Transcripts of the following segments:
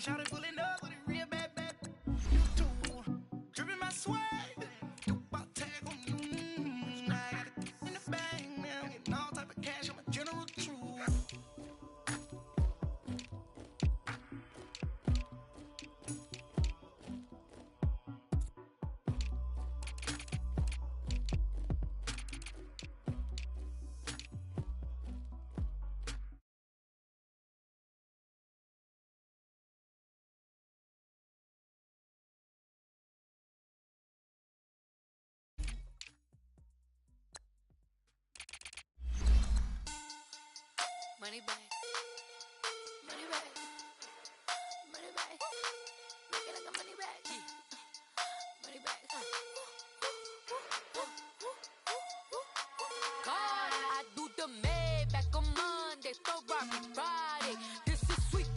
shot it pulling up with a real bad bad. You too, dripping my swag. You about tag on you. Now I got it in the bag. Now I'm getting all type of cash. I'm a general true. Money back, money back, money back. Make it like a money back, money back. God, I do the Maybach on Monday, Ferrari Friday. This is sweet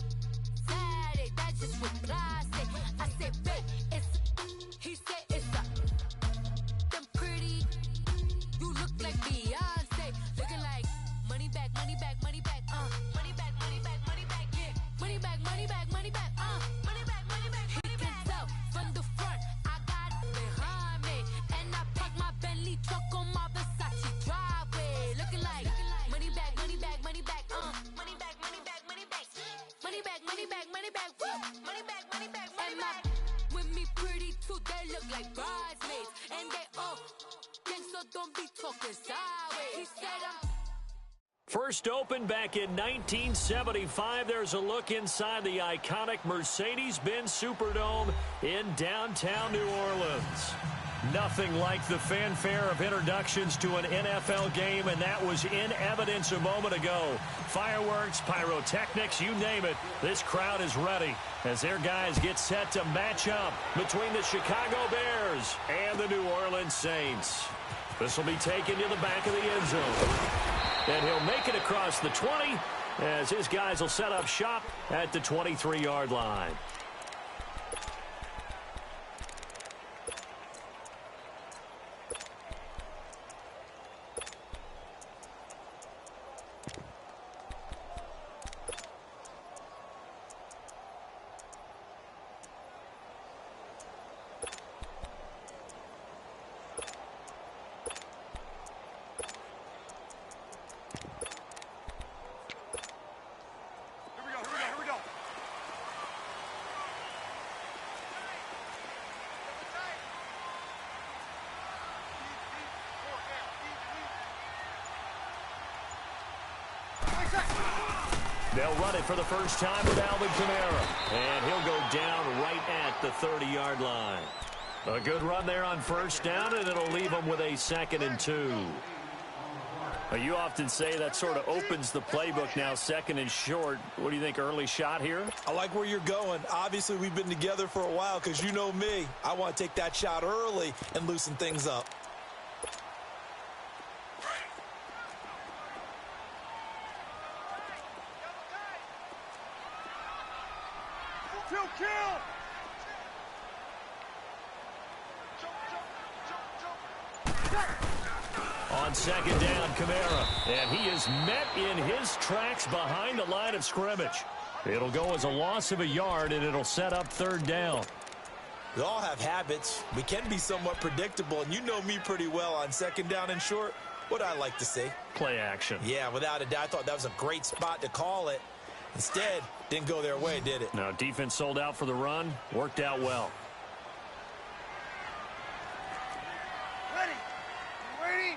Saturday, that's just what I say. I say, babe, it's he said it's a them pretty. You look like Beyonce, looking like money back, money back, money back. Money back, money back, money back, yeah. Money back, money back, money back, money back, money back, money back. He can tell from the front, I got it behind me. And I parked my Bentley truck on my Versace driveway. Looking like money back, money back, money back, money back, money back, money back. Money back, money back, money back, woo. Money back, money back, money back. With me pretty too, they look like bridesmaids. And they all think so, don't be talking sideways. He said I'm First opened back in 1975, there's a look inside the iconic Mercedes-Benz Superdome in downtown New Orleans. Nothing like the fanfare of introductions to an NFL game, and that was in evidence a moment ago. Fireworks, pyrotechnics, you name it. This crowd is ready as their guys get set to match up between the Chicago Bears and the New Orleans Saints. This will be taken to the back of the end zone. And he'll make it across the 20 as his guys will set up shop at the 23-yard line. They'll run it for the first time with Alvin Kamara. And he'll go down right at the 30-yard line. A good run there on first down, and it'll leave them with a 2nd and 2. You often say that sort of opens the playbook now, 2nd and short. What do you think, early shot here? I like where you're going. Obviously, we've been together for a while because you know me. I want to take that shot early and loosen things up. On 2nd down, Kamara. And he is met in his tracks behind the line of scrimmage. It'll go as a loss of a yard, and it'll set up 3rd down. We all have habits. We can be somewhat predictable, and you know me pretty well on 2nd down and short. What I like to see? Play action. Yeah, without a doubt, I thought that was a great spot to call it. Instead, didn't go their way, did it? No, defense sold out for the run. Worked out well. Ready? Ready?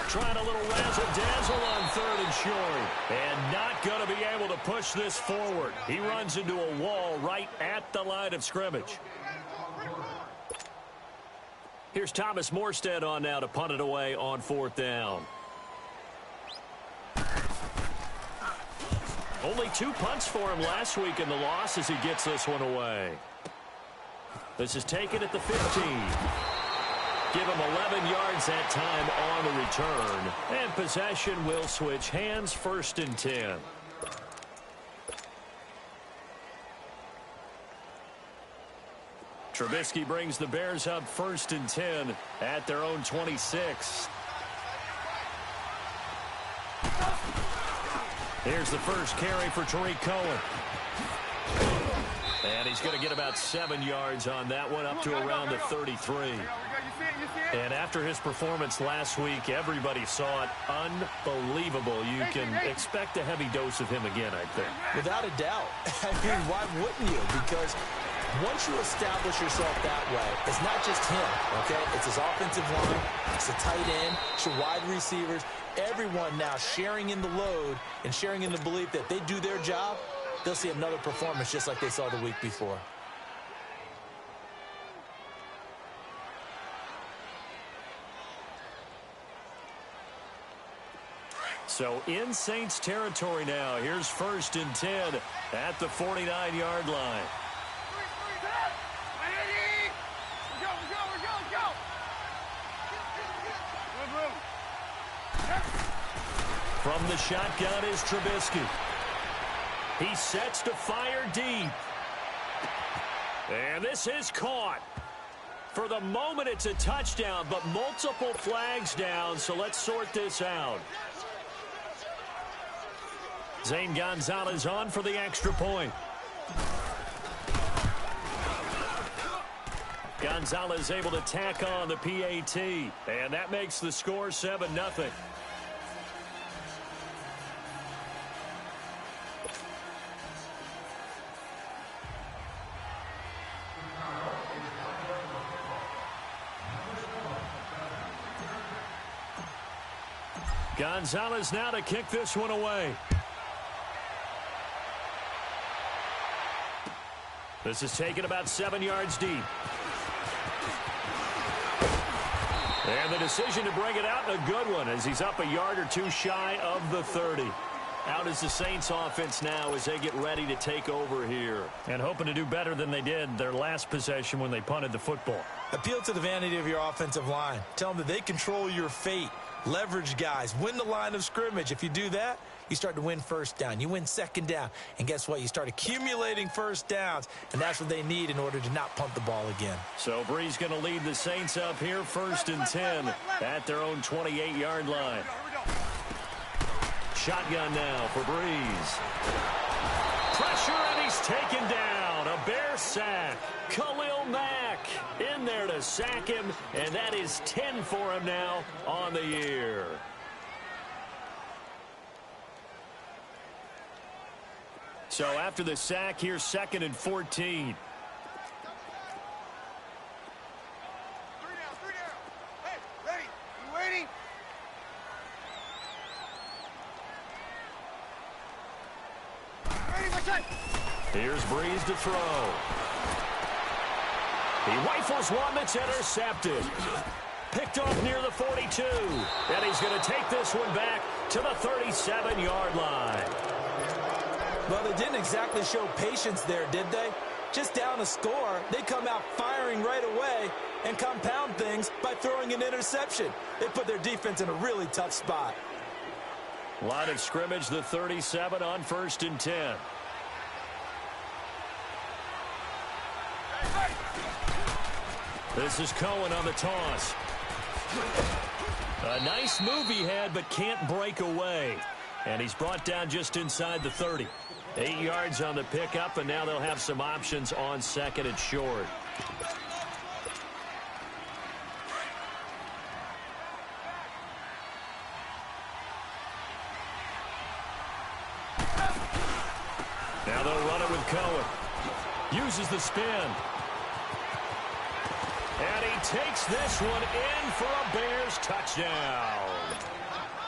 Trying a little razzle-dazzle on 3rd and short. And not going to be able to push this forward. He runs into a wall right at the line of scrimmage. Here's Thomas Morstead on now to punt it away on 4th down. Only 2 punts for him last week in the loss as he gets this one away. This is taken at the 15. Give him 11 yards that time on the return. And possession will switch hands, 1st and 10. Trubisky brings the Bears up 1st and 10 at their own 26. Here's the first carry for Tariq Cohen. And he's going to get about 7 yards on that one, up to around the 33. And after his performance last week, everybody saw it. Unbelievable. You can expect a heavy dose of him again, I think. Without a doubt. I mean, why wouldn't you? Because once you establish yourself that way, it's not just him, okay? It's his offensive line, it's the tight end, it's your wide receivers, everyone now sharing in the load and sharing in the belief that they do their job, they'll see another performance just like they saw the week before. So in Saints territory now, here's 1st and 10 at the 49-yard line. From the shotgun is Trubisky. He sets to fire deep. And this is caught. For the moment, it's a touchdown, but multiple flags down, so let's sort this out. Zane Gonzalez on for the extra point. Gonzalez able to tack on the PAT, and that makes the score 7-0. Gonzalez now to kick this one away. This is taken about 7 yards deep. And the decision to bring it out, a good one, as he's up a yard or two shy of the 30. Out is the Saints offense now as they get ready to take over here. And hoping to do better than they did their last possession when they punted the football. Appeal to the vanity of your offensive line. Tell them that they control your fate. Leverage guys. Win the line of scrimmage. If you do that, you start to win first down. You win second down. And guess what? You start accumulating first downs. And that's what they need in order to not punt the ball again. So Breeze going to lead the Saints up here 1st and 10 at their own 28-yard line. Shotgun now for Breeze. Pressure, and he's taken down. A Bear sack. Khalil Mack in there to sack him, and that is 10 for him now on the year. So after the sack, here's 2nd and 14. 3 down. Hey, ready? You waiting? Ready, my time. Here's Breeze to throw. He rifles one that's intercepted. Picked off near the 42. And he's going to take this one back to the 37-yard line. Well, they didn't exactly show patience there, did they? Just down a score, they come out firing right away and compound things by throwing an interception. They put their defense in a really tough spot. Line of scrimmage, the 37 on 1st and 10. This is Cohen on the toss. A nice move he had, but can't break away. And he's brought down just inside the 30. 8 yards on the pickup, and now they'll have some options on 2nd and short. Now they'll run it with Cohen. Uses the spin. And he takes this one in for a Bears touchdown.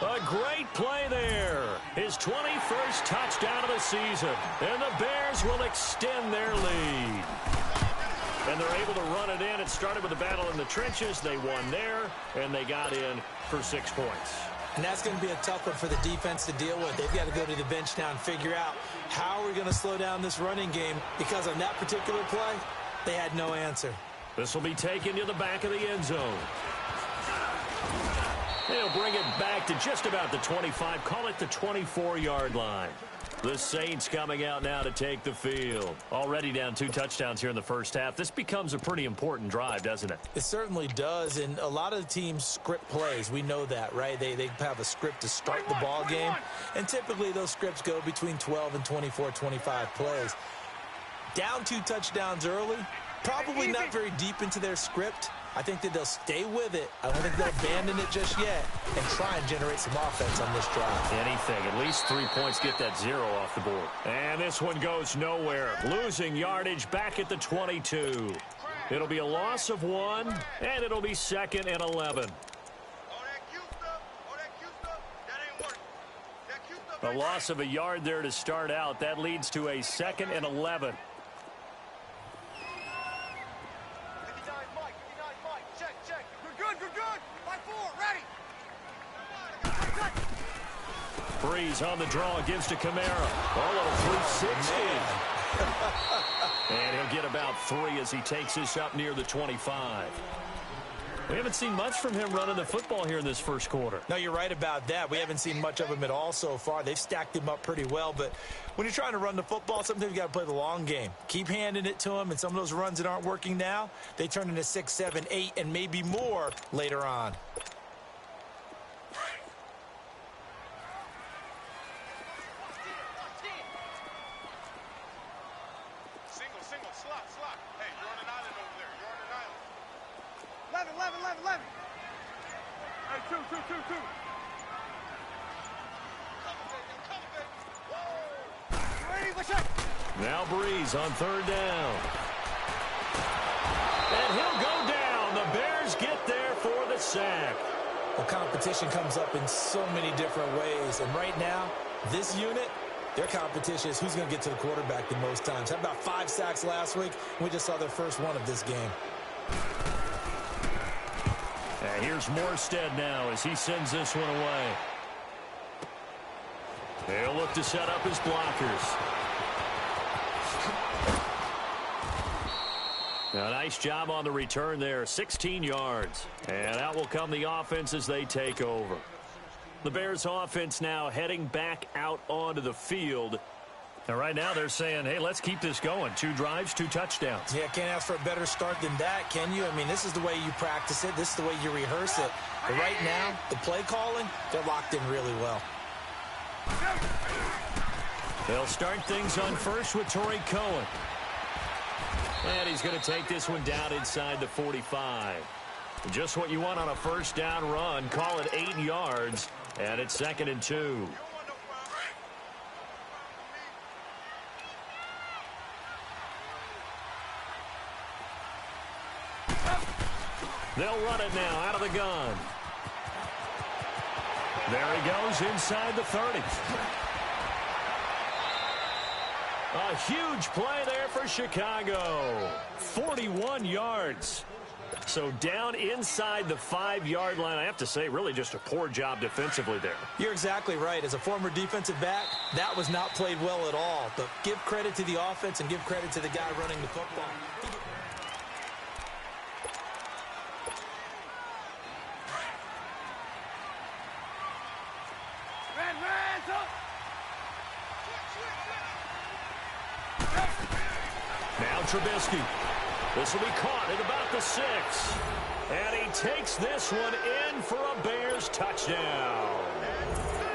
A great play there. His 21st touchdown of the season. And the Bears will extend their lead. And they're able to run it in. It started with a battle in the trenches. They won there, and they got in for 6 points. And that's going to be a tough one for the defense to deal with. They've got to go to the bench now and figure out how are we going to slow down this running game, because on that particular play, they had no answer. This will be taken to the back of the end zone. They'll bring it back to just about the 25. Call it the 24-yard line. The Saints coming out now to take the field. Already down 2 touchdowns here in the first half. This becomes a pretty important drive, doesn't it? It certainly does, and a lot of the teams script plays. We know that, right? They have a script to start the ball game, and typically those scripts go between 12 and 24, 25 plays. Down 2 touchdowns early, probably not very deep into their script. I think that they'll stay with it. I don't think they'll abandon it just yet and try and generate some offense on this drive. Anything. At least 3 points, get that 0 off the board. And this one goes nowhere. Losing yardage back at the 22. It'll be a loss of 1, and it'll be 2nd and 11. A loss of a yard there to start out. That leads to a 2nd and 11. Breeze on the draw, gives to Kamara. Oh, a 360. And he'll get about 3 as he takes this up near the 25. We haven't seen much from him running the football here in this first quarter. No, you're right about that. We haven't seen much of him at all so far. They've stacked him up pretty well, but when you're trying to run the football, sometimes you got to play the long game. Keep handing it to him, and some of those runs that aren't working now, they turn into 6, 7, 8, and maybe more later on. Now Breeze on 3rd down. And he'll go down. The Bears get there for the sack. Well, competition comes up in so many different ways. And right now, this unit, their competition is who's going to get to the quarterback the most times. How about 5 sacks last week? We just saw their first one of this game. And here's Morstead now as he sends this one away. They'll look to set up his blockers. A nice job on the return there, 16 yards. And out will come the offense as they take over. The Bears offense now heading back out onto the field. And right now they're saying, hey, let's keep this going. 2 drives, 2 touchdowns. Yeah, can't ask for a better start than that, can you? I mean, this is the way you practice it. This is the way you rehearse it. But right now, the play calling, they're locked in really well. They'll start things on first with Torrey Cohen. And he's going to take this one down inside the 45. Just what you want on a first down run. Call it 8 yards. And it's 2nd and 2. They'll run it now out of the gun. There he goes inside the 30. A huge play there for Chicago. 41 yards. So down inside the 5-yard line. I have to say, really just a poor job defensively there. You're exactly right. As a former defensive back, that was not played well at all. But give credit to the offense and give credit to the guy running the football. Now Trubisky. This will be caught at about the 6. And he takes this one in for a Bears touchdown.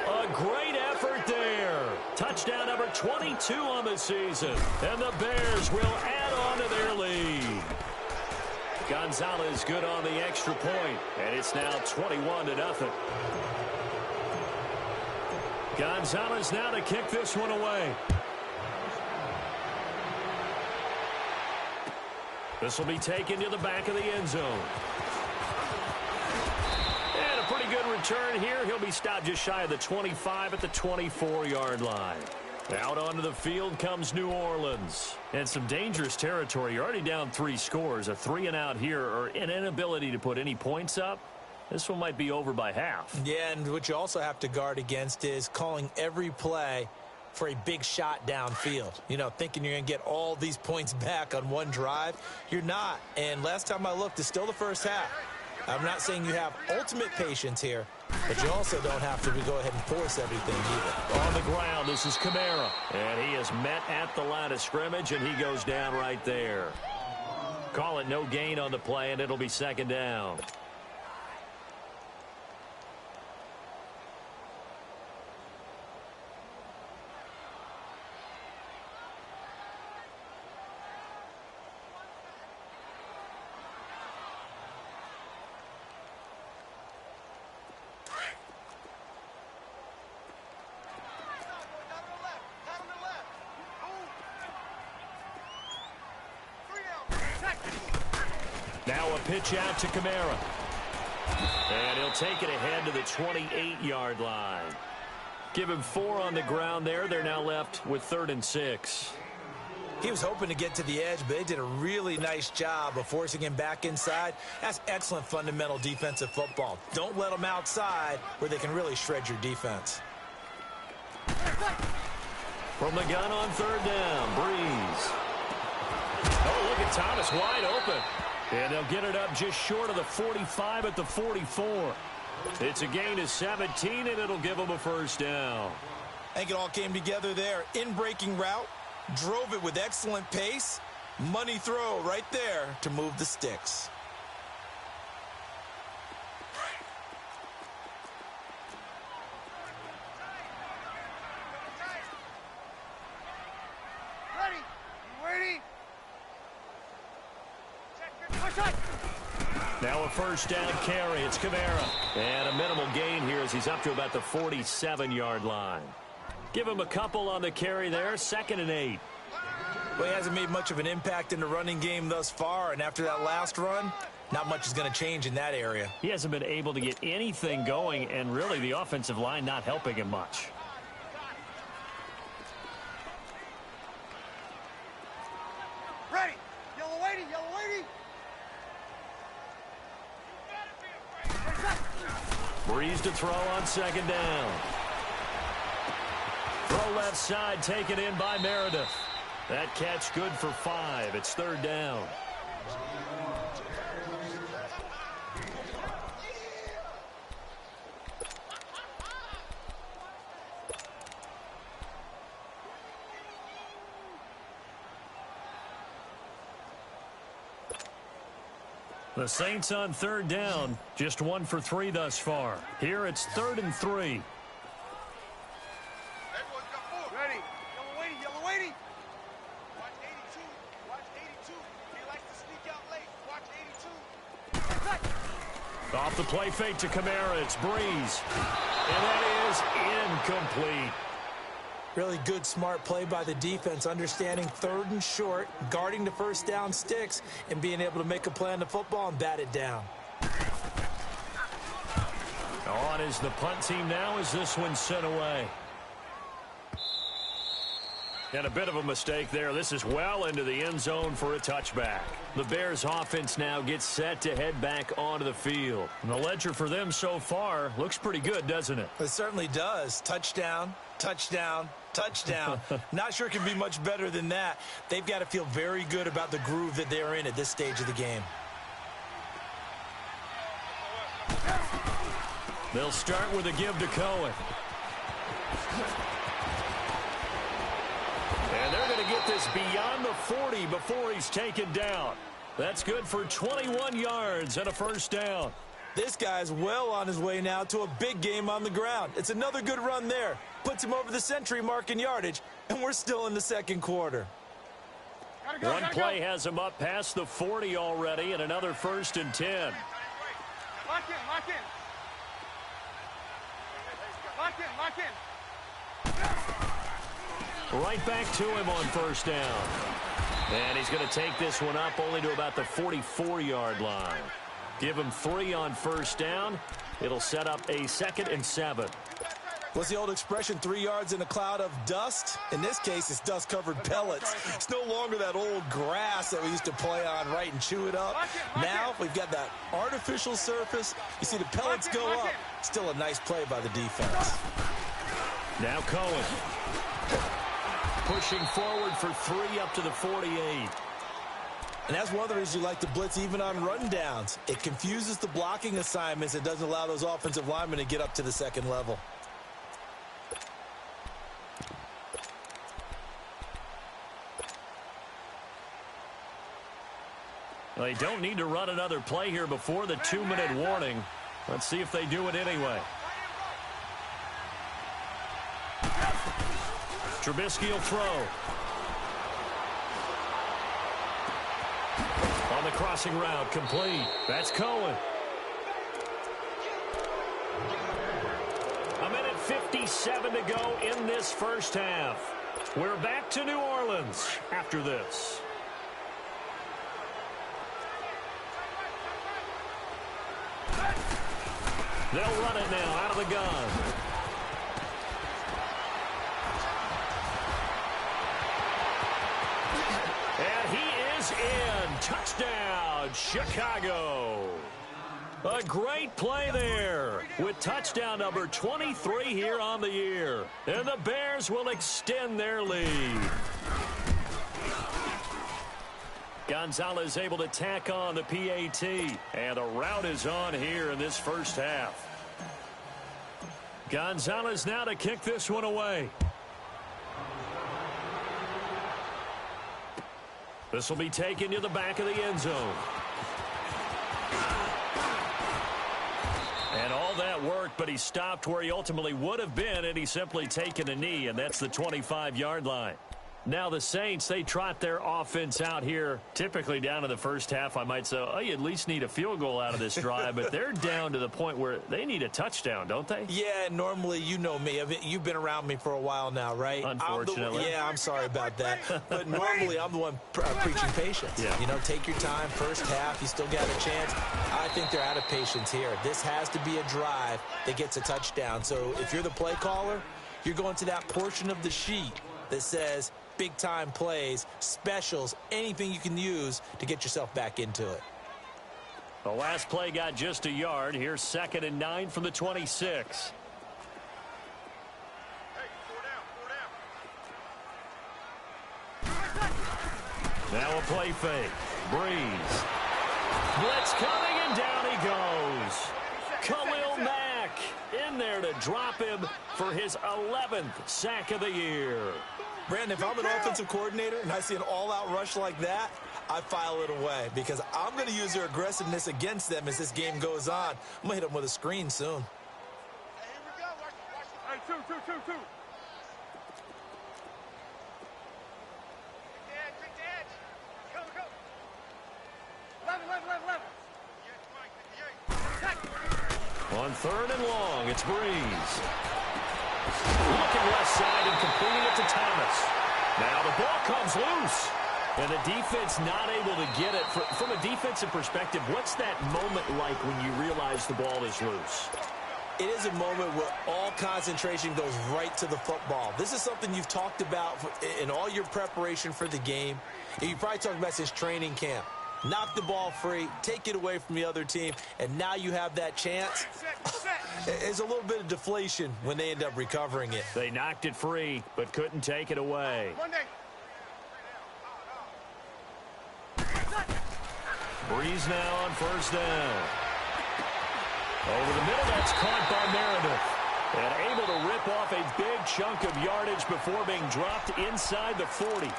A great effort there. Touchdown number 22 on the season. And the Bears will add on to their lead. Gonzalez good on the extra point. And it's now 21-0. Gonzalez now to kick this one away. This will be taken to the back of the end zone. And a pretty good return here. He'll be stopped just shy of the 25 at the 24-yard line. Out onto the field comes New Orleans. And some dangerous territory. You're already down 3 scores. A 3-and-out here, or an inability to put any points up. This one might be over by half. Yeah, and what you also have to guard against is calling every play for a big shot downfield. You know, thinking you're going to get all these points back on one drive. You're not. And last time I looked, it's still the first half. I'm not saying you have ultimate patience here, but you also don't have to go ahead and force everything either. On the ground, this is Kamara. And he is met at the line of scrimmage, and he goes down right there. Call it no gain on the play, and it'll be second down. Now a pitch out to Kamara. And he'll take it ahead to the 28-yard line. Give him 4 on the ground there. They're now left with 3rd and 6. He was hoping to get to the edge, but they did a really nice job of forcing him back inside. That's excellent fundamental defensive football. Don't let them outside where they can really shred your defense. From the gun on 3rd down, Breeze. Oh, look at Thomas wide open. And they'll get it up just short of the 45 at the 44. It's a gain of 17, and it'll give them a 1st down. I think it all came together there. In-breaking route, drove it with excellent pace. Money throw right there to move the sticks. Ready? You waiting? Now a 1st down carry. It's Kamara. And a minimal gain here as he's up to about the 47-yard line. Give him a couple on the carry there. 2nd and 8. Well, he hasn't made much of an impact in the running game thus far, and after that last run, not much is going to change in that area. He hasn't been able to get anything going, and really the offensive line not helping him much. Ready? Yellow waiting, yellow waiting. Breeze to throw on 2nd down. Throw left side taken in by Meredith. That catch good for 5. It's 3rd down. The Saints on 3rd down, just 1 for 3 thus far. Here it's 3rd and 3. Everyone's got 4. Ready? Yellow waiting, yellow waiting. Watch 82. Watch 82. He likes to sneak out late. Watch 82. Off the play fake to Kamara, it's Breeze. And that is incomplete. Really good, smart play by the defense, understanding 3rd and short, guarding the 1st down sticks, and being able to make a play on the football and bat it down. On is the punt team now as this one's sent away. And a bit of a mistake there. This is well into the end zone for a touchback. The Bears offense now gets set to head back onto the field. And the ledger for them so far looks pretty good, doesn't it? It certainly does. Touchdown, touchdown, touchdown. Not sure it can be much better than that. They've got to feel very good about the groove that they're in at this stage of the game. They'll start with a give to Cohen. And they're going to get this beyond the 40 before he's taken down. That's good for 21 yards and a 1st down. This guy's well on his way now to a big game on the ground. It's another good run there. Puts him over the century mark in yardage, and we're still in the 2nd quarter. One play has him up past the 40 already, and another 1st and 10. Lock in, lock in. Lock in, lock in. Right back to him on 1st down. And he's going to take this one up only to about the 44-yard line. Give him 3 on 1st down. It'll set up a 2nd and 7. What's the old expression, 3 yards in a cloud of dust? In this case, it's dust-covered pellets. It's no longer that old grass that we used to play on, right, and chew it up. Now we've got that artificial surface. You see the pellets go up. Still a nice play by the defense. Now Cohen. Pushing forward for 3 up to the 48. And that's one of the reasons you like to blitz even on run downs. It confuses the blocking assignments. It doesn't allow those offensive linemen to get up to the second level. They don't need to run another play here before the 2-minute warning. Let's see if they do it anyway. Trubisky will throw. On the crossing route, complete. That's Cohen. 1:57 to go in this first half. We're back to New Orleans after this. They'll run it now out of the gun. And he is in. Touchdown, Chicago. A great play there with touchdown number 23 here on the year. And the Bears will extend their lead. Gonzalez able to tack on the PAT. And a route is on here in this first half. Gonzalez now to kick this one away. This will be taken to the back of the end zone. And all that worked, but he stopped where he ultimately would have been, and he's simply taken a knee, and that's the 25-yard line. Now the Saints, they trot their offense out here, typically down to the first half. I might say, oh, you at least need a field goal out of this drive, but they're down to the point where they need a touchdown, don't they? Yeah, normally, you know me. You've been around me for a while now, right? Unfortunately. I'm sorry about that. But normally, I'm the one preaching patience. Yeah. You know, take your time, first half, you still got a chance. I think they're out of patience here. This has to be a drive that gets a touchdown. So if you're the play caller, you're going to that portion of the sheet that says big-time plays, specials, anything you can use to get yourself back into it. The last play got just a yard. Here's 2nd and 9 from the 26. Now a play fake. Breeze. Blitz coming, and down he goes. Khalil Mack in there to drop him for his 11th sack of the year. Brandon, if I'm an offensive coordinator and I see an all-out rush like that, I file it away because I'm going to use their aggressiveness against them as this game goes on. I'm going to hit them with a screen soon. Hey, here we go. Watch. Hey, two. Quick edge. Go. 11. On 3rd and long, it's Breeze. Looking left side and completing it to Thomas. Now the ball comes loose. And the defense not able to get it. From a defensive perspective, what's that moment like when you realize the ball is loose? It is a moment where all concentration goes right to the football. This is something you've talked about in all your preparation for the game. And you probably talked about since training camp. Knock the ball free, take it away from the other team, and now you have that chance. There's a little bit of deflation when they end up recovering it. They knocked it free, but couldn't take it away. Breeze now on 1st down. Over the middle, that's caught by Meredith. And able to rip off a big chunk of yardage before being dropped inside the 40.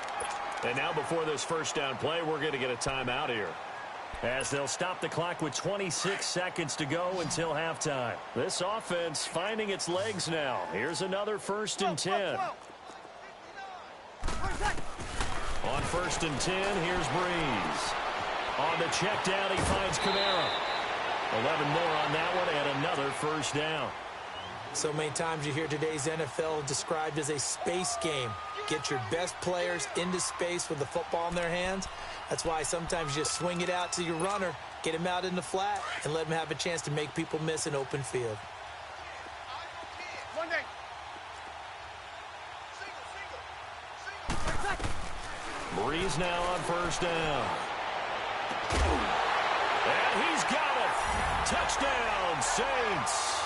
And now before this first down play, we're going to get a timeout here, as they'll stop the clock with 26 seconds to go until halftime. This offense finding its legs now. Here's another 1st and 10. On 1st and 10, here's Breeze. On the check down, he finds Kamara. 11 more on that one, and another 1st down. So many times you hear today's NFL described as a space game. Get your best players into space with the football in their hands. That's why sometimes you just swing it out to your runner, get him out in the flat, and let him have a chance to make people miss an open field. Breeze now on 1st down. And he's got it. Touchdown, Saints.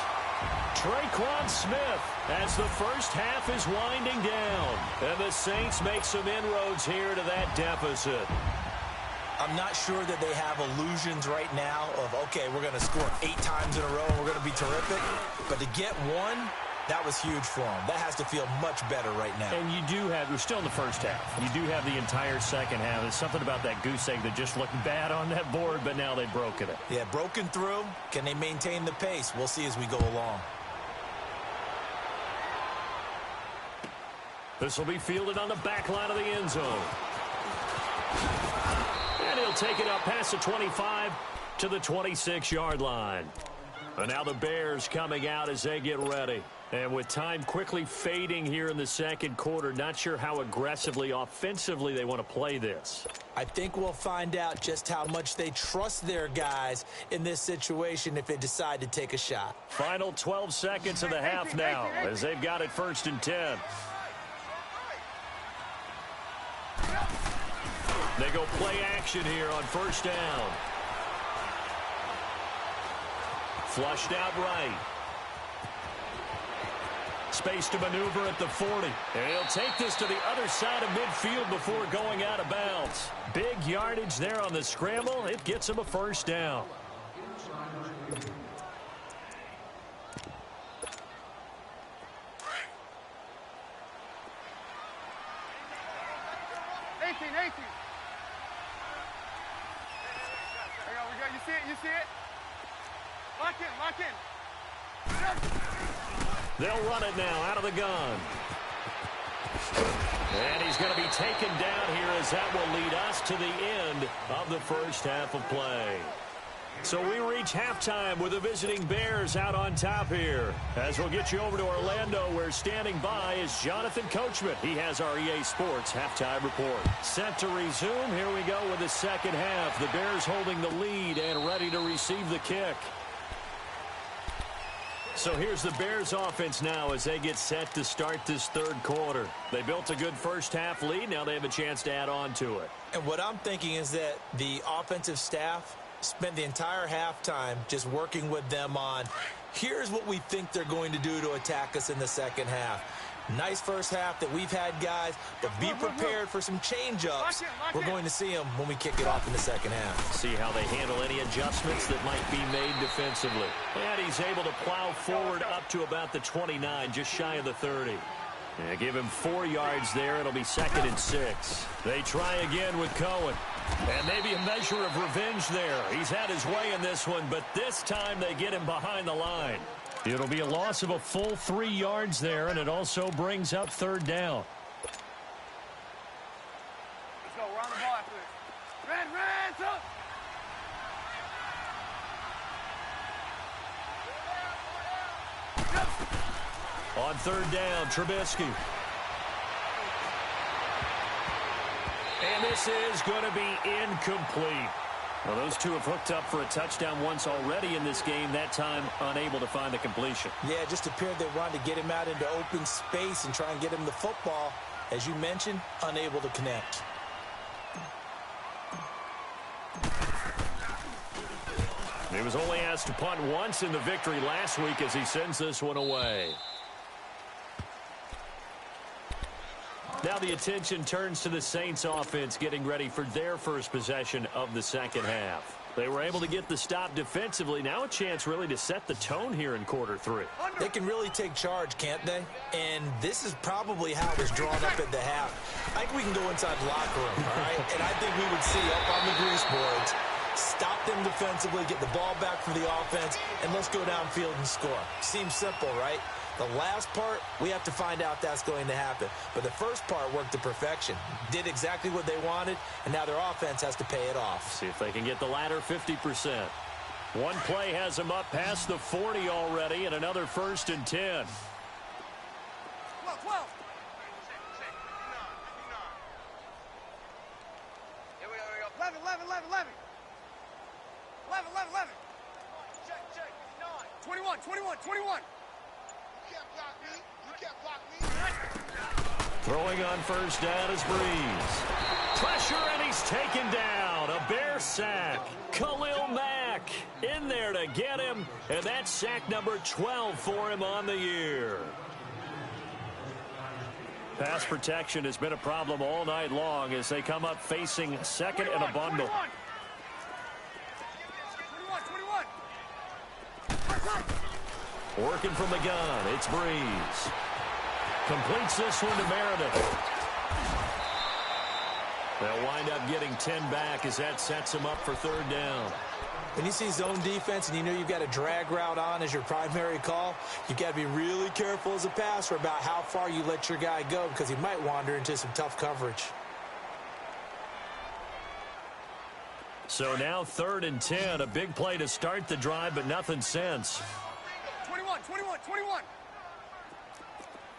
Traquan Smith as the first half is winding down. And the Saints make some inroads here to that deficit. I'm not sure that they have illusions right now of, okay, we're going to score 8 times in a row and we're going to be terrific. But to get one, that was huge for them. That has to feel much better right now. And you do have, we're still in the first half. You do have the entire second half. There's something about that goose egg that just looked bad on that board, but now they've broken it. Yeah, broken through. Can they maintain the pace? We'll see as we go along. This will be fielded on the back line of the end zone. And he'll take it up past the 25 to the 26-yard line. And now the Bears coming out as they get ready. And with time quickly fading here in the second quarter, not sure how aggressively, offensively they want to play this. I think we'll find out just how much they trust their guys in this situation if they decide to take a shot. Final 12 seconds of the half now as they've got it 1st and 10. They go play action here on 1st down. Flushed out right. Space to maneuver at the 40. And he'll take this to the other side of midfield before going out of bounds. Big yardage there on the scramble. It gets him a 1st down. You see it? Lock in. They'll run it now out of the gun. And he's going to be taken down here as that will lead us to the end of the first half of play. So we reach halftime with the visiting Bears out on top here. As we'll get you over to Orlando, where standing by is Jonathan Coachman. He has our EA Sports halftime report. Set to resume. Here we go with the second half. The Bears holding the lead and ready to receive the kick. So here's the Bears offense now as they get set to start this third quarter. They built a good first half lead. Now they have a chance to add on to it. And what I'm thinking is that the offensive staff spent the entire halftime just working with them on, here's what we think they're going to do to attack us in the second half. Nice first half that we've had, guys, but be prepared for some change-ups. We're going to see them when we kick it off in the second half. See how they handle any adjustments that might be made defensively. And he's able to plow forward up to about the 29, just shy of the 30. Yeah, give him 4 yards there. It'll be 2nd and 6. They try again with Cohen. And maybe a measure of revenge there. He's had his way in this one, but this time they get him behind the line. It'll be a loss of a full 3 yards there, and it also brings up 3rd down. Let's go. We're on the ball after this. Red, up. On 3rd down, Trubisky. And this is going to be incomplete. Well, those two have hooked up for a touchdown once already in this game, that time unable to find the completion. Yeah, it just appeared they wanted to get him out into open space and try and get him the football. As you mentioned, unable to connect. He was only asked to punt once in the victory last week as he sends this one away. Now the attention turns to the Saints offense getting ready for their first possession of the second half. They were able to get the stop defensively. Now a chance really to set the tone here in quarter 3. They can really take charge, can't they? And this is probably how it was drawn up at the half. I think we can go inside the locker room, all right? And I think we would see up on the grease boards, stop them defensively, get the ball back for the offense, and let's go downfield and score. Seems simple, right? The last part, we have to find out that's going to happen. But the first part worked to perfection. Did exactly what they wanted, and now their offense has to pay it off. See if they can get the latter 50%. One play has them up past the 40 already, and another 1st and 10. 12. Here we go. 11. Check. 21. You can't block me. Throwing on 1st down is Breeze. Pressure, and he's taken down. A Bear sack. Khalil Mack in there to get him, and that's sack number 12 for him on the year. Pass protection has been a problem all night long as they come up facing second and a bundle. 21. Working from the gun, it's Breeze. Completes this one to Meredith. They'll wind up getting 10 back as that sets them up for third down. When you see zone defense and you know you've got a drag route on as your primary call, you've got to be really careful as a passer about how far you let your guy go because he might wander into some tough coverage. So now 3rd and 10, a big play to start the drive, but nothing since. 21.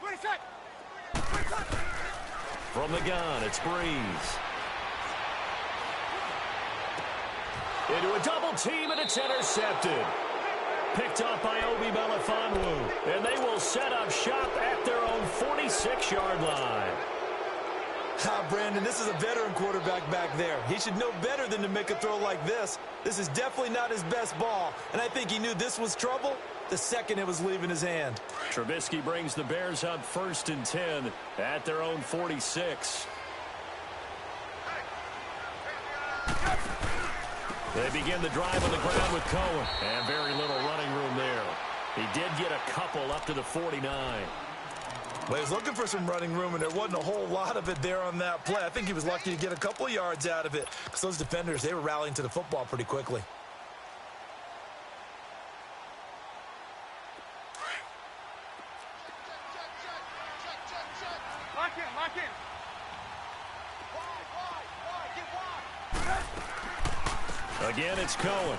27. From the gun, it's Breeze. Into a double team, and it's intercepted. Picked up by Obi Melifonwu, and they will set up shop at their own 46-yard line. Brandon, this is a veteran quarterback back there. He should know better than to make a throw like this. This is definitely not his best ball, and I think he knew this was trouble the second it was leaving his hand. Trubisky brings the Bears up 1st and 10 at their own 46. They begin the drive on the ground with Cohen, and very little running room there. He did get a couple up to the 49. Well, he was looking for some running room, and there wasn't a whole lot of it there on that play. I think he was lucky to get a couple of yards out of it because those defenders, they were rallying to the football pretty quickly. Lock in. Again, it's Cohen.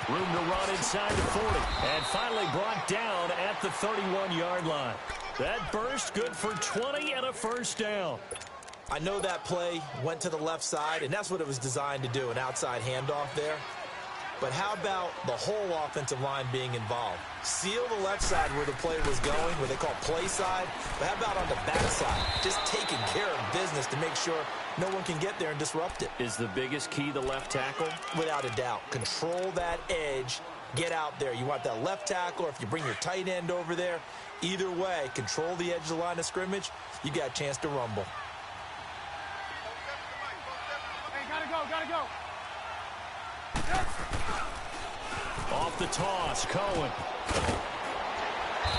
Room to run inside the 40. And finally brought down at the 31-yard line. That burst good for 20 and a first down. I know that play went to the left side, and that's what it was designed to do, an outside handoff there. But how about the whole offensive line being involved? Seal the left side where the play was going, where they call play side. But how about on the back side? Just taking care of business to make sure no one can get there and disrupt it. Is the biggest key the left tackle? Without a doubt. Control that edge. Get out there. You want that left tackle, or if you bring your tight end over there, either way, control the edge of the line of scrimmage. You got a chance to rumble. Hey, gotta go. Off the toss, Cohen.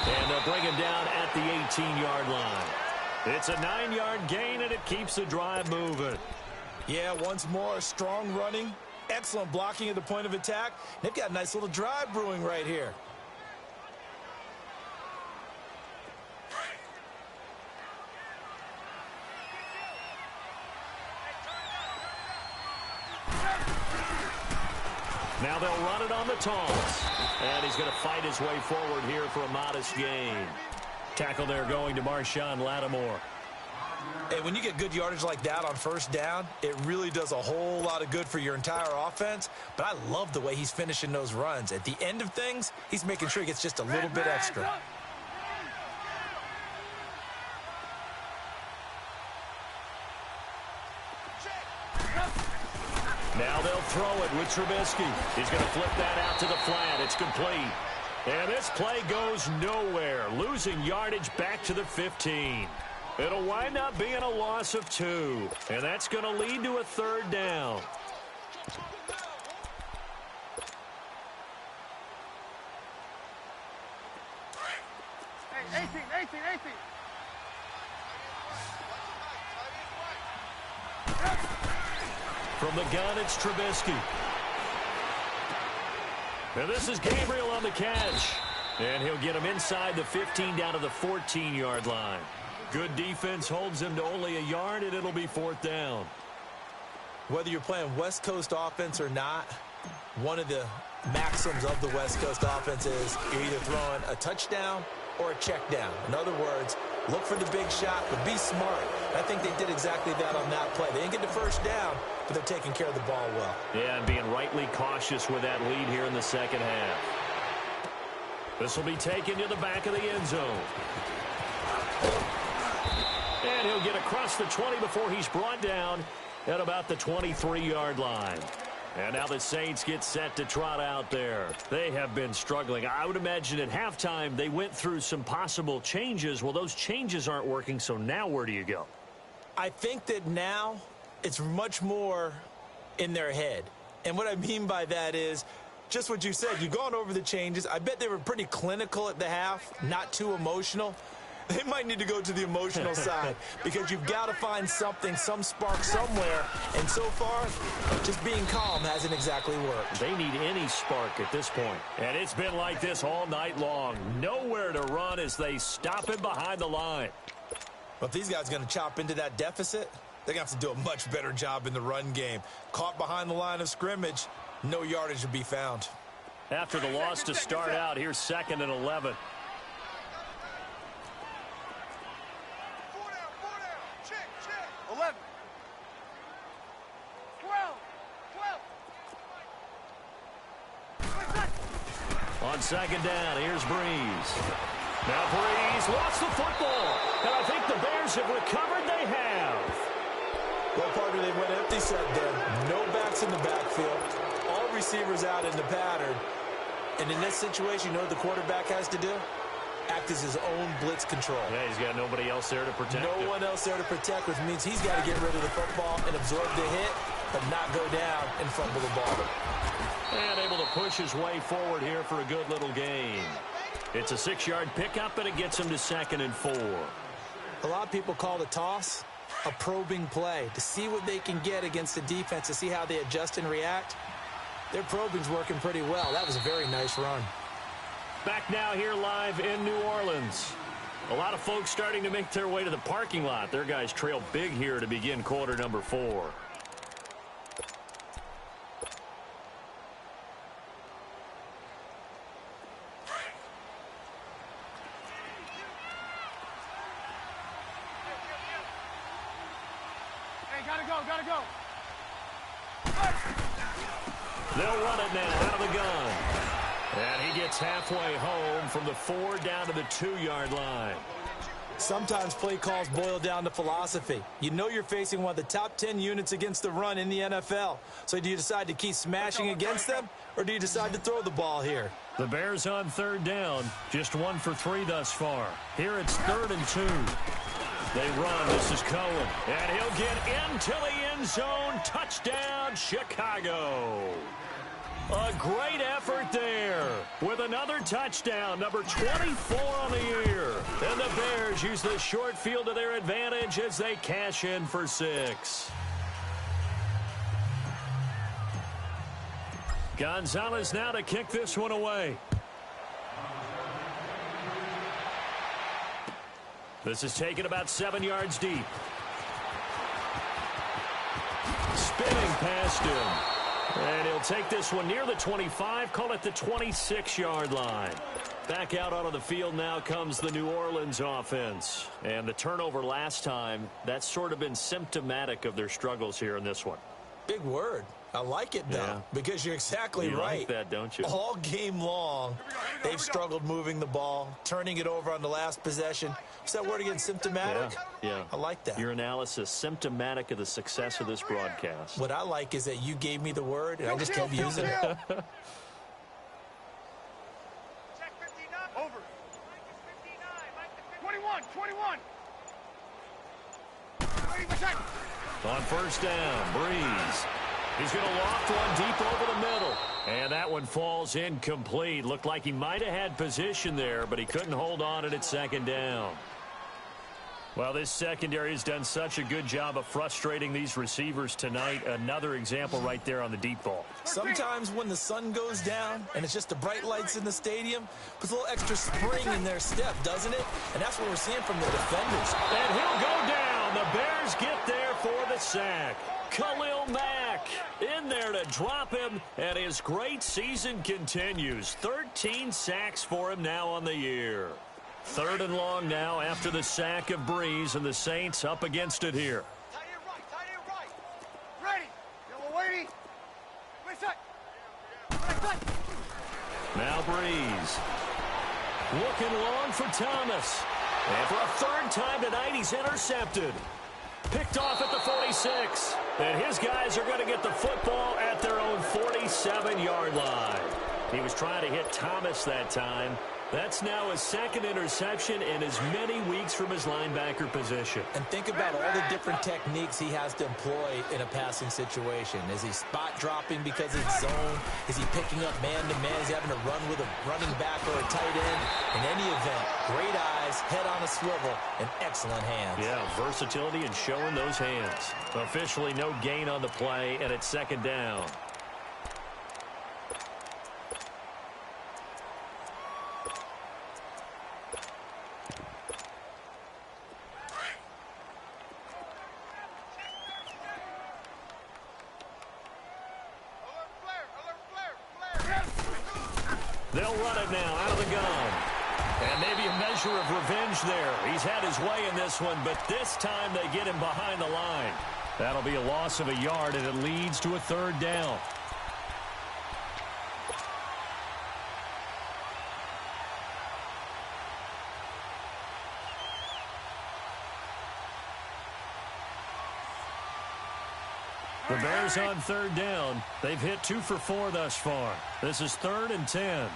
And they'll bring him down at the 18-yard line. It's a 9-yard gain, and it keeps the drive moving. Yeah, once more, strong running, excellent blocking at the point of attack. They've got a nice little drive brewing right here. Now they'll run it on the toss. And he's going to fight his way forward here for a modest gain. Tackle there going to Marshawn Lattimore. Hey, when you get good yardage like that on first down, it really does a whole lot of good for your entire offense. But I love the way he's finishing those runs. At the end of things, he's making sure he gets just a little bit extra. Now they'll throw it with Trubisky. He's going to flip that out to the flat. It's complete. And this play goes nowhere, losing yardage back to the 15. It'll wind up being a loss of 2, and that's going to lead to a third down. Hey, 18. From the gun, it's Trubisky. And this is Gabriel on the catch. And he'll get him inside the 15 down to the 14-yard line. Good defense holds him to only a yard, and it'll be fourth down. Whether you're playing West Coast offense or not, one of the maxims of the West Coast offense is you're either throwing a touchdown or a check down. In other words, look for the big shot, but be smart. I think they did exactly that on that play. They didn't get the first down, but they're taking care of the ball well. Yeah, and being rightly cautious with that lead here in the second half. This will be taken to the back of the end zone. And he'll get across the 20 before he's brought down at about the 23-yard line. And now the Saints get set to trot out there. They have been struggling. I would imagine at halftime they went through some possible changes. Well, those changes aren't working, so now where do you go? I think that now it's much more in their head. And what I mean by that is just what you said. You've gone over the changes. I bet they were pretty clinical at the half, not too emotional. They might need to go to the emotional side because you've got to find something, some spark somewhere. And so far, just being calm hasn't exactly worked. They need any spark at this point. And it's been like this all night long. Nowhere to run as they stop him behind the line. Well, if these guys are going to chop into that deficit, they're going to have to do a much better job in the run game. Caught behind the line of scrimmage, no yardage to be found. After the loss to start out, here's 2nd and 11. 11. 12. On 2nd down, here's Breeze. Now Breeze lost the football. And I think the Bears have recovered. They have. Well, partner, they went empty set there. No backs in the backfield. All receivers out in the pattern. And in this situation, you know what the quarterback has to do? Act as his own blitz control. Yeah, he's got nobody else there to protect him. No one else there to protect, which means he's got to get rid of the football and absorb the hit, but not go down and fumble the ball. And able to push his way forward here for a good little gain. It's a 6-yard pickup, and it gets him to 2nd and 4. A lot of people call the toss a probing play to see what they can get against the defense, to see how they adjust and react. Their probing's working pretty well. That was a very nice run. Back now here live in New Orleans. A lot of folks starting to make their way to the parking lot. Their guys trail big here to begin quarter number 4. Hey, gotta go. They'll run it now out of the gun. And he gets halfway home from the 4 down to the 2-yard line. Sometimes play calls boil down to philosophy. You know you're facing one of the top 10 units against the run in the NFL. So do you decide to keep smashing against them, or do you decide to throw the ball here? The Bears on 3rd down, just 1 for 3 thus far. Here it's 3rd and 2. They run. This is Cohen. And he'll get into the end zone. Touchdown, Chicago. A great effort there with another touchdown, number 24 on the year. And the Bears use the short field to their advantage as they cash in for 6. Gonzalez now to kick this one away. This is taken about 7 yards deep. Spinning past him. And he'll take this one near the 25, call it the 26-yard line. Back out onto the field now comes the New Orleans offense. And the turnover last time, that's sort of been symptomatic of their struggles here in this one. Big word. I like it, though, Yeah. because you're exactly You right. like that, don't you? All game long, they've struggled moving the ball, turning it over on the last possession. Is that word again, symptomatic? Yeah. I like that. Your analysis, symptomatic of the success of this broadcast. What I like is that you gave me the word, and I just kept using it. Check 59. Over. 21. On 1st down, Breeze. He's going to loft one deep over the middle. And that one falls incomplete. Looked like he might have had position there, but he couldn't hold on it at 2nd down. Well, this secondary has done such a good job of frustrating these receivers tonight. Another example right there on the deep ball. Sometimes when the sun goes down and it's just the bright lights in the stadium, puts a little extra spring in their step, doesn't it? And that's what we're seeing from the defenders. And he'll go down. The Bears get there for the sack. Khalil Mack in there to drop him, and his great season continues. 13 sacks for him now on the year. 3rd and long now after the sack of Breeze, and the Saints up against it here. Tight end right. Ready. Yellow weighty. Wait side. Now Breeze. Looking long for Thomas. And for a 3rd time tonight, he's intercepted. Picked off at the 46. And his guys are going to get the football at their own 47-yard line. He was trying to hit Thomas that time. That's now his second interception in as many weeks from his linebacker position. And think about all the different techniques he has to employ in a passing situation. Is he spot dropping because it's zone? Is he picking up man-to-man? Is he having to run with a running back or a tight end? In any event, great eyes, head on a swivel, and excellent hands. Yeah, versatility and showing those hands. Officially no gain on the play, and it's second down. They'll run it now out of the gun. And maybe a measure of revenge there. He's had his way in this one, but this time they get him behind the line. That'll be a loss of a yard, and it leads to a third down. The Bears on third down. They've hit 2 for 4 thus far. This is 3rd and 10.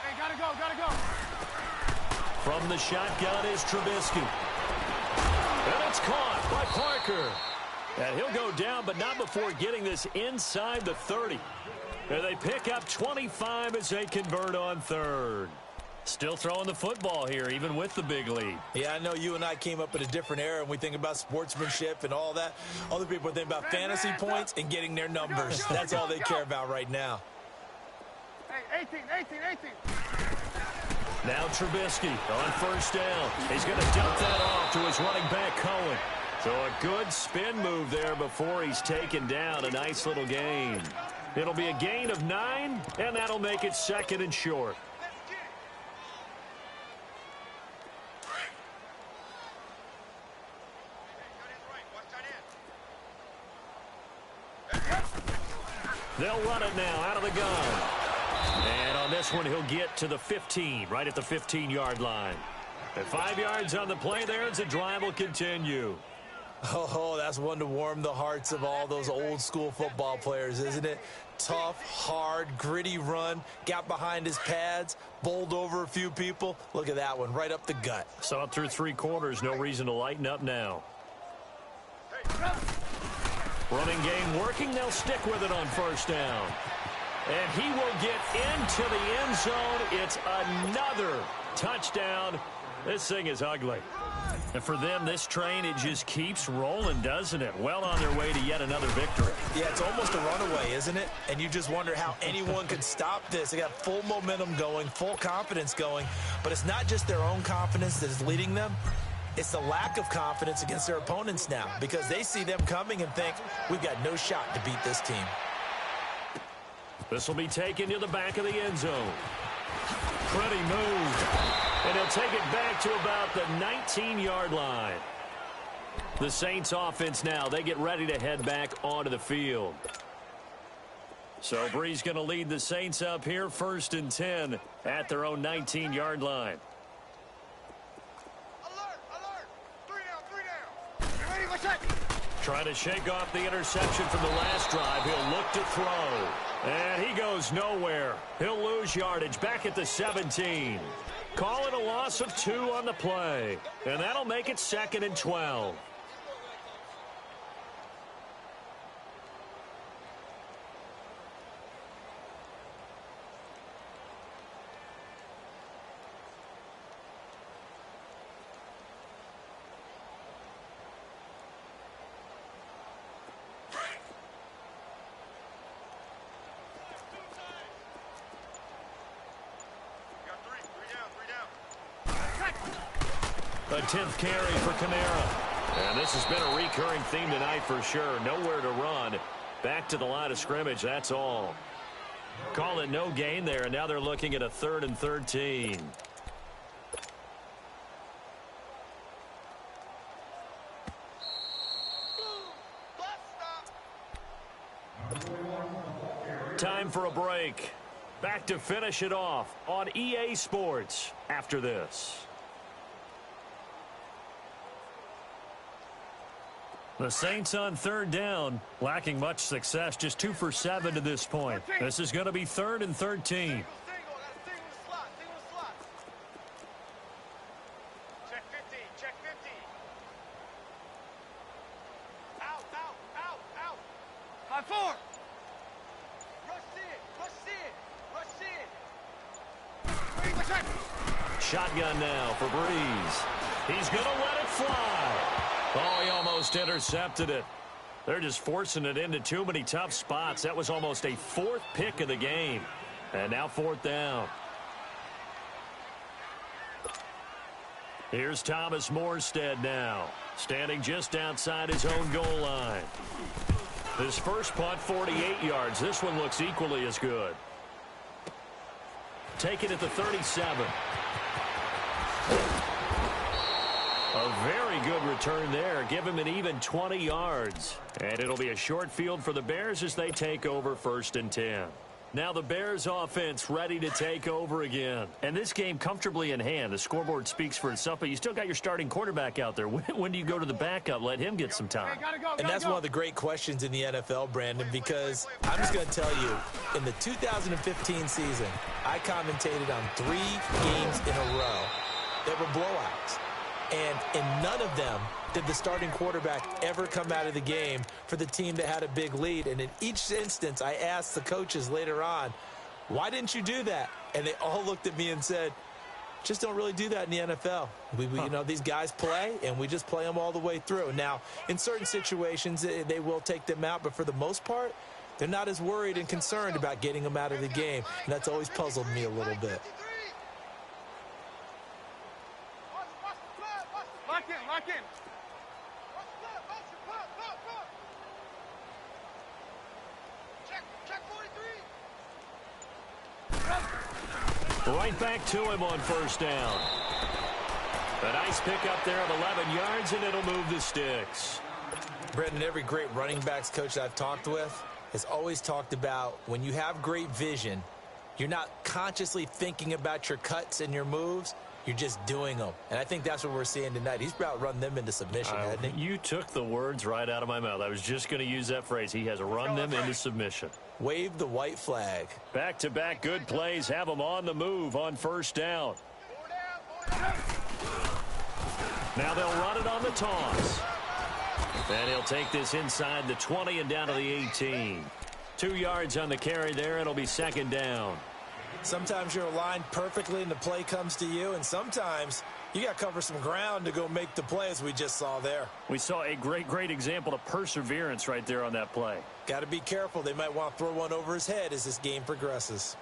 Hey, gotta go. From the shotgun is Trubisky. And it's caught by Parker. And he'll go down, but not before getting this inside the 30. And they pick up 25 as they convert on third. Still throwing the football here, even with the big lead. Yeah, I know you and I came up in a different era, and we think about sportsmanship and all that. Other people think about fantasy points and getting their numbers. That's all they care about right now. Hey, 18. Now Trubisky on first down. He's going to dump that off to his running back, Cohen. So a good spin move there before he's taken down. A nice little gain. It'll be a gain of 9, and that'll make it 2nd and short. They'll run it now out of the gun. And on this one, he'll get to the 15, right at the 15-yard line. And 5 yards on the play there as the drive will continue. Oh, that's one to warm the hearts of all those old-school football players, isn't it? Tough, hard, gritty run, got behind his pads, bowled over a few people. Look at that one, right up the gut. Saw it through 3 quarters, no reason to lighten up now. Running game working, they'll stick with it on first down. And he will get into the end zone. It's another touchdown. This thing is ugly. And for them, this train, it just keeps rolling, doesn't it? Well on their way to yet another victory. Yeah, it's almost a runaway, isn't it? And you just wonder how anyone could stop this. They got full momentum going, full confidence going. But it's not just their own confidence that is leading them. It's the lack of confidence against their opponents now, because they see them coming and think, we've got no shot to beat this team. This will be taken to the back of the end zone. Pretty move. And he'll take it back to about the 19-yard line. The Saints offense now, they get ready to head back onto the field. So Bree's going to lead the Saints up here, 1st and 10 at their own 19-yard line. Alert! 3 down. You ready? What's that? Trying to shake off the interception from the last drive. He'll look to throw. And he goes nowhere. He'll lose yardage back at the 17. Call it a loss of 2 on the play. And that'll make it 2nd and 12. A 10th carry for Kamara. And this has been a recurring theme tonight for sure. Nowhere to run. Back to the line of scrimmage, that's all. Call it no gain there, and now they're looking at a 3rd and 13. Time for a break. Back to finish it off on EA Sports after this. The Saints on third down, lacking much success, just 2 for 7 to this point. This is going to be 3rd and 13. Check 50, check 50. Out, out, out, out. 5-4. Rush in. Shotgun now for Breeze. He's going to let it fly. Oh, he almost intercepted it. They're just forcing it into too many tough spots. That was almost a 4th pick of the game. And now 4th down. Here's Thomas Morstead now, standing just outside his own goal line. His first punt, 48 yards. This one looks equally as good. Take it at the 37. A very good return there. Give him an even 20 yards. And it'll be a short field for the Bears as they take over 1st and 10. Now the Bears offense ready to take over again. And this game comfortably in hand. The scoreboard speaks for itself, but you still got your starting quarterback out there. When do you go to the backup? Let him get some time. And that's one of the great questions in the NFL, Brandon, because I'm just going to tell you, in the 2015 season, I commentated on 3 games in a row that were blowouts. And in none of them did the starting quarterback ever come out of the game for the team that had a big lead. And in each instance, I asked the coaches later on, why didn't you do that? And they all looked at me and said, just don't really do that in the NFL. You know, these guys play, and we just play them all the way through. Now, in certain situations, they will take them out, but for the most part, they're not as worried and concerned about getting them out of the game. And that's always puzzled me a little bit. Lock in, lock in. Check 43. Right back to him on 1st down. A nice pickup there of 11 yards, and it'll move the sticks. Brendan, every great running backs coach I've talked with has always talked about when you have great vision, you're not consciously thinking about your cuts and your moves. You're just doing them. And I think that's what we're seeing tonight. He's about run them into submission, hasn't he? You took the words right out of my mouth. I was just going to use that phrase. He has run them into submission. Wave the white flag. Back-to-back good plays have them on the move on 1st down. Now they'll run it on the toss. And he'll take this inside the 20 and down to the 18. 2 yards on the carry there. It'll be 2nd down. Sometimes you're aligned perfectly and the play comes to you, and sometimes you got to cover some ground to go make the play, as we just saw there. We saw a great example of perseverance right there on that play. Got to be careful. They might want to throw one over his head as this game progresses.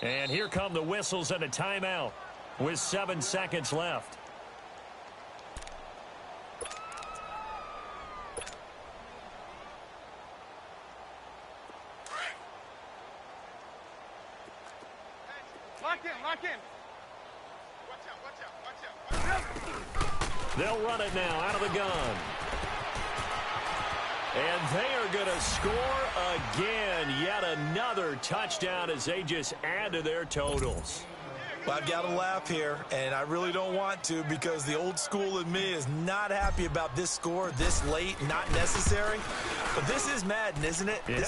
And here come the whistles and a timeout with 7 seconds left. Lock in. Watch out. They'll run it now out of the gun. And they are going to score again. Yet another touchdown as they just add to their totals. Well, I've got to laugh here, and I really don't want to, because the old school in me is not happy about this score this late, not necessary. But this is Madden, isn't it? Yeah.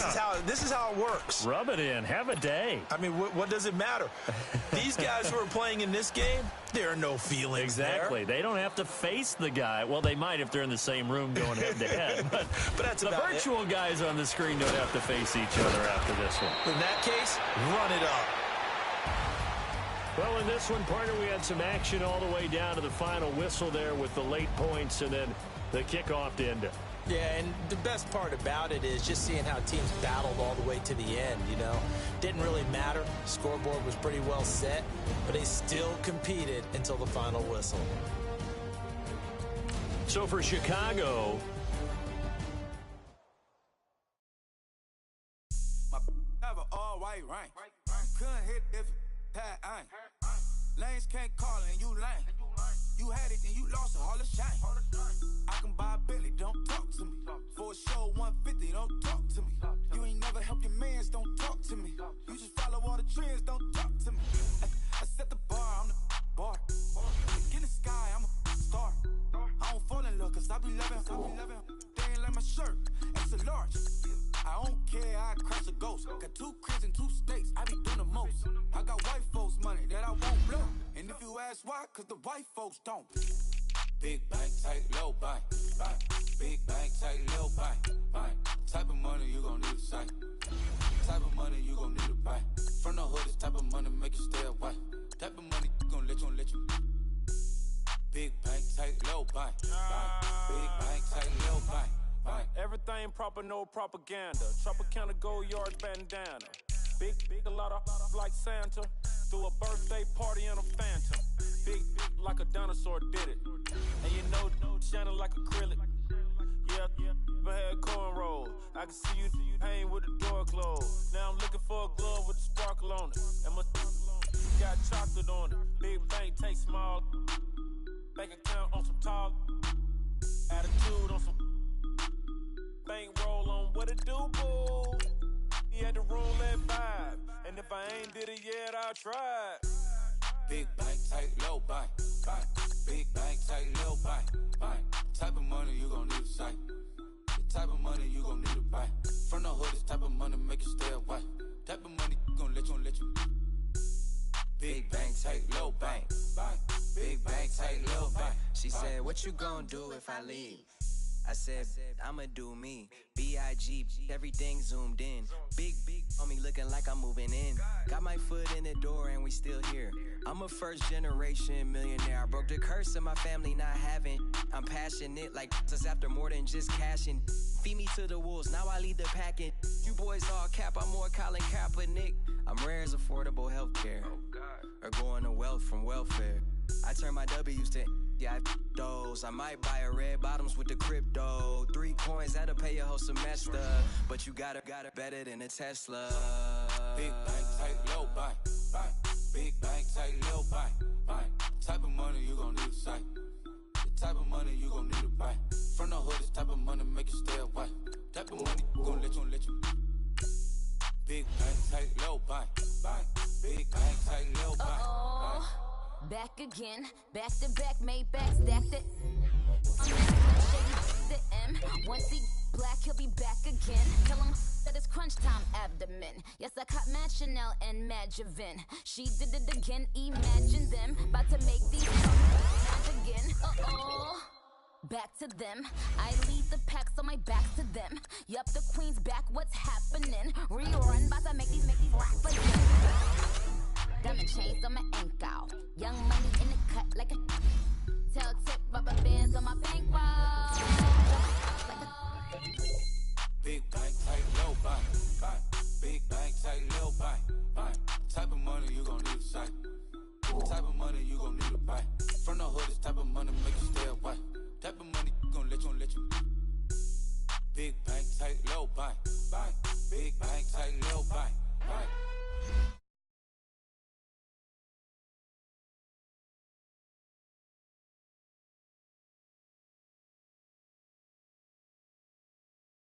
This is how it works. Rub it in. Have a day. I mean, what does it matter? These guys who are playing in this game, there are no feelings Exactly. there. They don't have to face the guy. Well, they might if they're in the same room going head-to-head. But that's the about virtual guys on the screen don't have to face each other after this one. In that case, run it up. Well, in this one, partner, we had some action all the way down to the final whistle there with the late points and then the kickoff to end it. Yeah, and the best part about it is just seeing how teams battled all the way to the end, you know. Didn't really matter. Scoreboard was pretty well set, but they still competed until the final whistle. So for Chicago, Have an all-white rank. Couldn't hit if had ain't. Lanes can't call it and you lame. You had it and you lost it, all the shame. I can buy a Billy, don't talk to me. For a show 150, don't talk to me. You ain't never helped your mans, ghost. Got 2 cribs in 2 states, I be doing the most. I got white folks' money that I won't blow. And if you ask why, cause the white folks don't. Big bank, tight, low bank, bank. Big bank, tight, low bank, bank. Type of money you gon' need a sight. Type of money you gon' need to buy. From the hood, this type of money make you stay away. Type of money gon' let you. Big bank, tight, low bank, bank. Big bank, tight, low bank, bank. Everything proper, no propaganda. Tropicana gold yard bandana. Big, a lot of like Santa. Threw a birthday party in a phantom. Big like a dinosaur did it. And you know, shining like acrylic. Yeah, but had cornrows. I can see you hang with the door closed. Now I'm looking for a glove with a sparkle on it. And my got chocolate on it. Big bank, take small. Bank account on some tall. Attitude on some. Bank roll on what it do, boo. He had to roll that vibe. And if I ain't did it yet, I'll try. Big bank, tight, low bank, bank. Big bank, tight, low bank, bank. Type of money you gon' need a sight. The type of money you gon' need to buy. From the hood, this type of money make you stay away. Type of money gon' let you. Big bank, tight, low bank, bank. Big bank, tight, low bank. She said, what you gon' do if I leave? I said, I'ma do me. B.I.G. Everything zoomed in. Big on me looking like I'm moving in. Got my foot in the door and we still here. I'm a first generation millionaire. I broke the curse of my family not having. I'm passionate like us after more than just cashing. Feed me to the wolves, now I lead the packing. You boys all cap, I'm more Colin Kaepernick. I'm rare as affordable healthcare. Or going to wealth from welfare. I turn my W's to those. I might buy a red bottoms with the crypto. 3 coins, that'll pay your whole semester. But you got it better than a Tesla. Big bank, tight, low bank, bank. Big bank, tight, low bank, bank. Type of money you gon' need a sight. The type of money you gon' need to buy. From the hood, this type of money make you stay away. Type of money gon' let you. Big bank, tight, low bank, bank. Big bank, tight, low bank, bank. Back again, back to back, made back, stacked it. The M, once he black, he'll be back again. Tell him that it's crunch time abdomen. Yes, I caught Mad Chanel and Mad Javin. She did it again, imagine them. About to make these again. Back to them. I lead the pack, so my back to them. Yup, the queen's back, what's happening? Rerun, about to make these rap again. Diamond chains on my ankle. Young money in the cut like a